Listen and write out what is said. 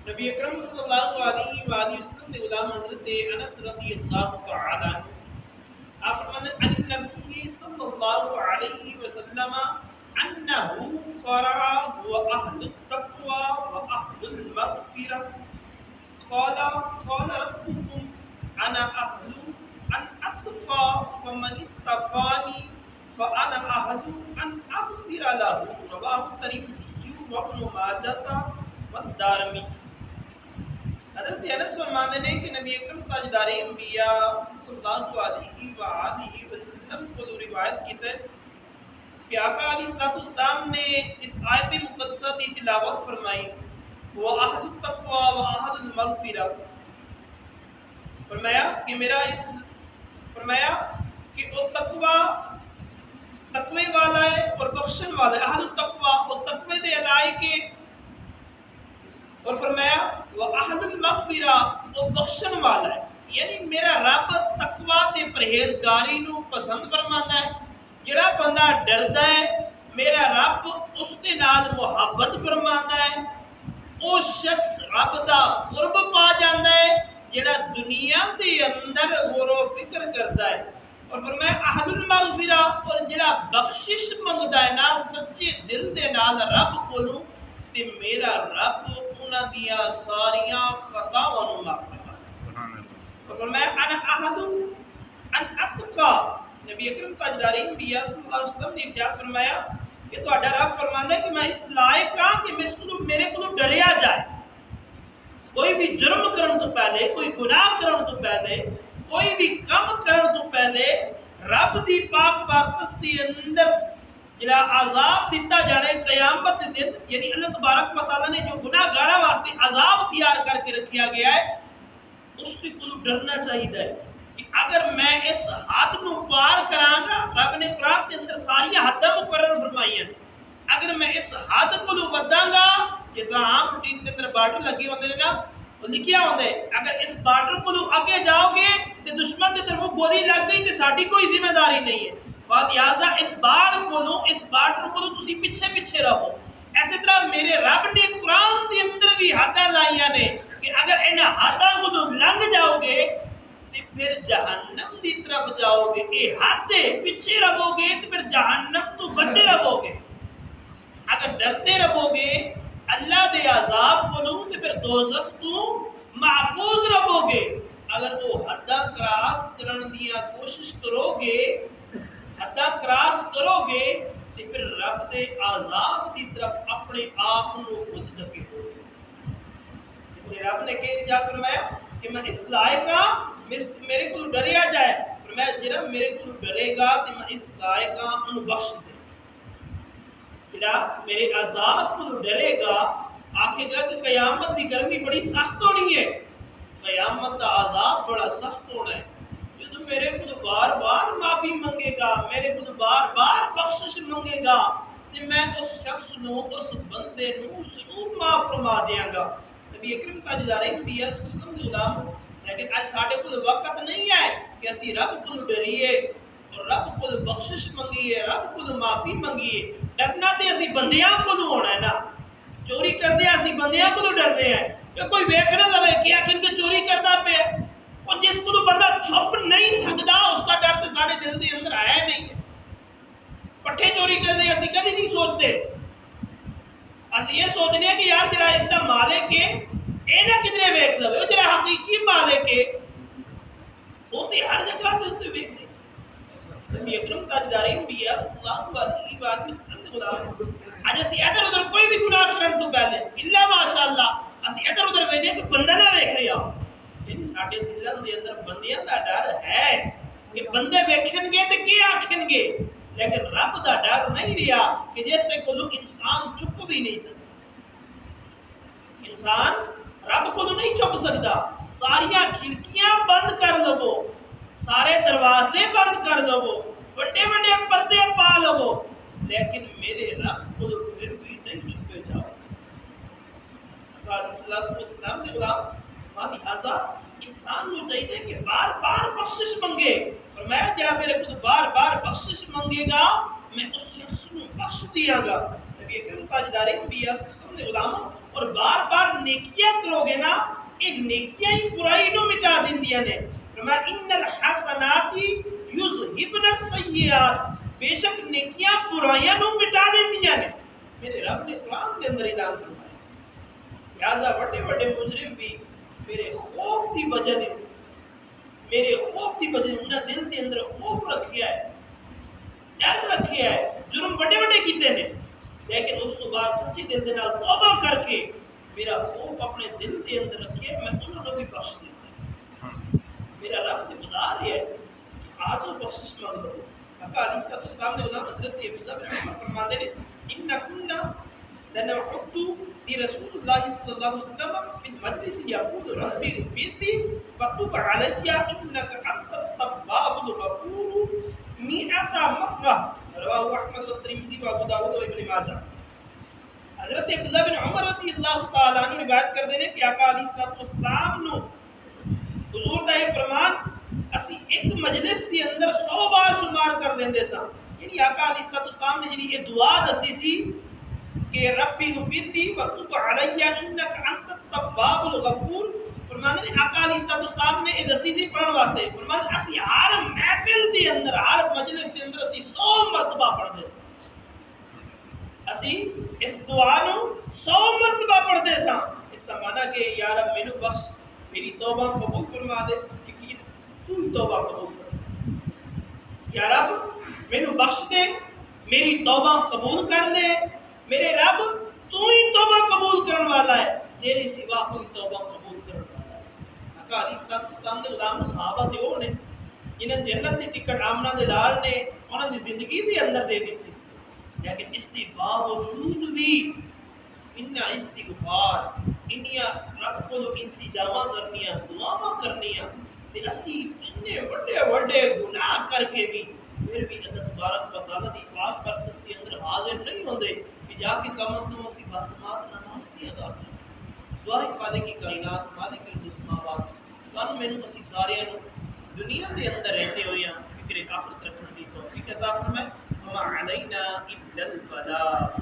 نبی اکرم صلی اللہ علیہ وآلہ وسلم نے غلام حضرت انس رضی اللہ تعالی عنہ آپ فرماتے ہیں ان نبی صلی اللہ علیہ وسلم انه قرأ واهل التقوى واهل المغفرة قال ربكم انا اهل ان اتقى فمن اتقاني فانا اهل ان اغفر له رواه الترمذی وابن ماجہ والدارمی۔ حضرت انس فرماتے ہیں کہ نبی اکرم تاجدار انبیاء صلی اللہ علیہ وآلہ وسلم کو روایت کی ہے کہ آقا علیہ الصلوۃ والسلام نے اس آیت مقدسہ کی تلاوت فرمائی، وَأَهْلُ التَّقْوَى وَأَهْلُ الْمَغْفِرَةِ، فرمایا کہ وہ تقوی والا ہے اور بخشن والا ہے، اہل التقوی اور تقوی دے علائی کے، اور فرمایا وَأَهْلُ الْمَغْفِرَةِ وہ بخشن والا ہے، یعنی میرا رب تقوی تے پرہیزگاری نو پسند فرماندا ہے۔ جڑا بندہ ڈردا ہے میرا رب اس دے نال محبت فرماندا ہے، وہ شخص رب دا قرب پا جاندا ہے جڑا دنیا دے اندر غور و فکر کردا ہے۔ اور فرمایا اہل المغفرہ اور جڑا بخشش منگدا ہے نا سچے دل دے نال رب کولوں تے میرا رب انہاں دیاں ساریاں خطاواں نو معاف فرماندا ہے۔ اور فرمایا انا احد ان اتقى، نبی اکرم تاجدار انبیاء صلی اللہ علیہ وسلم نے ارشاد فرمایا کہ تہاڈا رب فرماندا ہے کہ میں اس لائق ہاں کہ میرے کو ڈریا جائے۔ کوئی بھی جرم کرن تو پہلے، کوئی گناہ کرن تو پہلے، کوئی بھی کم کرن تو پہلے رب دی پاک بارکستی اندر جڑا عذاب دیتا جانے قیامت دے دن، یعنی اللہ تبارک و تعالیٰ نے جو گناہ گاراں واسطے عذاب تیار کر کے رکھیا گیا ہے اس کی کو ڈرنا چاہیے کہ اگر میں اس حد نو پار کراں گا، رب نے قرآن کے اندر ساری حداں مقرر فرمائی ہیں، اگر میں اس حد کو وداں گا، جس طرح عام روٹین کے اندر بارڈر لگے ہوندے نے نا، وہ لکھیا ہوندا ہے اگر اس بارڈر کو اگے جاؤ گے تے دشمن کی طرف گولی لگ گئی تے ساڈی کوئی ذمہ داری نہیں ہے، لہٰذا اس بارڈر کو تسی پیچھے پیچھے رہو۔ ایسے طرح میرے رب نے قرآن کے اندر بھی حداں لائیاں نے کہ اگر ان حداں کو لنگ جاؤ گے تے پھر جہنم دی طرف جاؤ گے، اے حد پیچھے رہو گے تے پھر جہنم تو بچے رہو گے۔ اگر ڈرتے رہو گے اللہ دے عذاب کو لوں تے پھر دوزخ تو محفوظ رہو گے۔ اگر وہ حداں کراس کرن دیا کوشش کرو گے، حداں کراس کرو گے تے پھر رب دے عذاب دی طرف اپنے آپ کو خود دھکے ہو گے۔ رب نے کہ ارشاد فرمایا کہ میں اس لائق ہاں میرے کو ڈریا جائے، فرمایا جڑا میرے کو ڈرے گا تے میں اس لائق ہاں انہوں بخش دے، جڑا میرے عذاب کو ڈرے گا آکھے گا کہ قیامت کی گرمی بڑی سخت ہونی ہے، قیامت کا عذاب بڑا سخت ہونا ہے، جدو میرے کو بار بار معافی منگے گا، میرے کو بار بار بخشش منگے گا تے میں اس شخص نو اس بندے نو ضرور معاف فرما دیاں گا۔ نبی اکرم تاجدار انبیاء صلی اللہ علیہ وسلم دے غلام، لیکن آج ساڈے کو وقت نہیں ہے کہ اسی رب کو ڈریے اور رب کو بخشش منگیے، رب کو معافی منگیے۔ ڈرنا تے اسی بندیاں کو ہونا ہے نا، چوری کردے اسی بندیاں کو ڈر رہے ہیں، کہ کوئی ویکھ نہ لوے کہ آخر کے چوری کرتا پہ، اور جس کو بندہ چھپ نہیں سکتا اس کا ڈر تے ساڈے دل دے اندر آیا نہیں ہے۔ پٹھے چوری کردے اسی کدی نہیں سوچتے، اسی یہ سوچنے ہیں کہ یار جڑا اس کا مالک ہے اے نہ کدھرے ویکھ لوے، جڑا حقیقی مالک ہے وہ تے ہر جگہ تے ویکھ دے۔ نبی اکرم تاجدار انبیاء صلی اللہ علیہ وسلم دے غلام، اج اسی ادھر ادھر کوئی بھی گناہ کرن تو پہلے الا ماشاءاللہ اسی ادھر ادھر ویکھنے کہ بندہ نہ ویکھ رہا، یعنی ساڈے دلاں دے اندر بندیاں دا ڈر ہے کہ بندے ویکھن گے تے کی آکھن گے، لیکن رب دا ڈر نہیں رہا کہ جس سے کولو انسان چپ بھی نہیں سکتا۔ انسان رب کو نہیں چھپ سکتا، ساریاں کھڑکیاں بند کر لو، سارے دروازے بند کر لو، بڑے بڑے پردے پا لو، لیکن میرے رب کو پھر بھی نہیں چھپے جاؤ۔ اسلام دے غلام، لہٰذا انسان کو چاہیے کہ بار بار بخشش منگے، اور میں جڑا میرے کو بار بار بخشش منگے گا میں اس شخص کو بخش دیا گا۔ نبی اکرم تاجدار انبیاء صلی اللہ علیہ وسلم نے غلاموں اور بار بار نیکیاں کرو گے نا، ایک نیکیاں ہی برائی نو مٹا دیندیاں نے. فرمایا ان الحسنات یذہبن السیئات، بے شک نیکیاں برائیاں نو مٹا دیندیاں نے. میرے رب نے قرآن کے اندر اعلان فرمایا. لہذا بڑے بڑے مجرم بھی میرے خوف کی وجہ سے، میرے خوف کی وجہ سے انہیں دل کے اندر خوف رکھیا ہے، ڈر رکھیا ہے. جرم بڑے بڑے کیتے نے، لیکن اس تو بعد سچی دل کے نال توبہ کر کے میرا خوف اپنے دل کے اندر رکھے، میں انہوں نے بھی بخش دیتا. میرا رب نے بتا رہا ہے آج وہ بخشش مانگ لو. آقا علیہ الصلوۃ والسلام نے بنا حضرت حفصہ بن عمر فرماتے ہیں ان كنا لنعد لرسول الله صلى الله عليه وسلم في المجلس يقول ربي اغفر وتب علي انك انت التواب الغفور 100 مرة رواه احمد والترمذی وابو داؤد وابن ماجہ. حضرت عبداللہ بن عمر رضی اللہ تعالیٰ عنہ روایت کرتے ہیں کہ آقا علیہ الصلوۃ والسلام نو حضور دا یہ فرمان اسی ایک مجلس کے اندر 100 بار شمار کر دیندے سا. یعنی آقا علیہ الصلوۃ والسلام نے جڑی یہ دعا دسی سی کہ ربی غفرلی وتب علی انک انت التواب الغفور، فرمانے نے آقا علیہ الصلوۃ والسلام نے یہ دسی سی پڑھن واسطے. فرمانے اسی ہر محفل کے اندر، ہر مجلس کے اندر اسی 100 مرتبہ پڑھتے سا. اسی اس دعا نو 100 مرتبہ پڑھتے سا. اس کا معنی کہ یا رب مینوں بخش، میری توبہ قبول فرما دے. تو ہی توبہ قبول کر. یا رب مینوں بخش دے، میری توبہ قبول کر دے. میرے رب تو ہی توبہ قبول کرنے والا ہے، تیرے سوا کوئی توبہ قبول کرنے والا ہے. آقا علیہ الصلوۃ والسلام دے غلام صحابہ تے وہ نے جنہیں جنت دی ٹکٹ آمنہ دے لال نے انہاں دی زندگی دے اندر دے دیتی سی، لیکن اس کے باوجود بھی انہاں استغفار، انہاں رب کو التجاواں کرنیاں، دعاواں کرنیاں، تے اسی اتنے بڑے بڑے گناہ کر کے بھی پھر بھی اللہ تبارک و تعالیٰ دی پاک پرستش کے اندر حاضر نہیں ہوندے کہ جا کے کم از کم اسی باجماعت نماز کی ادا کریں. دعائے خالق کی کائنات، مالک السماوات، تن مینوں اسی سارے دنیا دے اندر رہتے ہوئے فکر آخرت رکھنے کی توفیق عطا فرمائے. وما علینا الا البلاغ.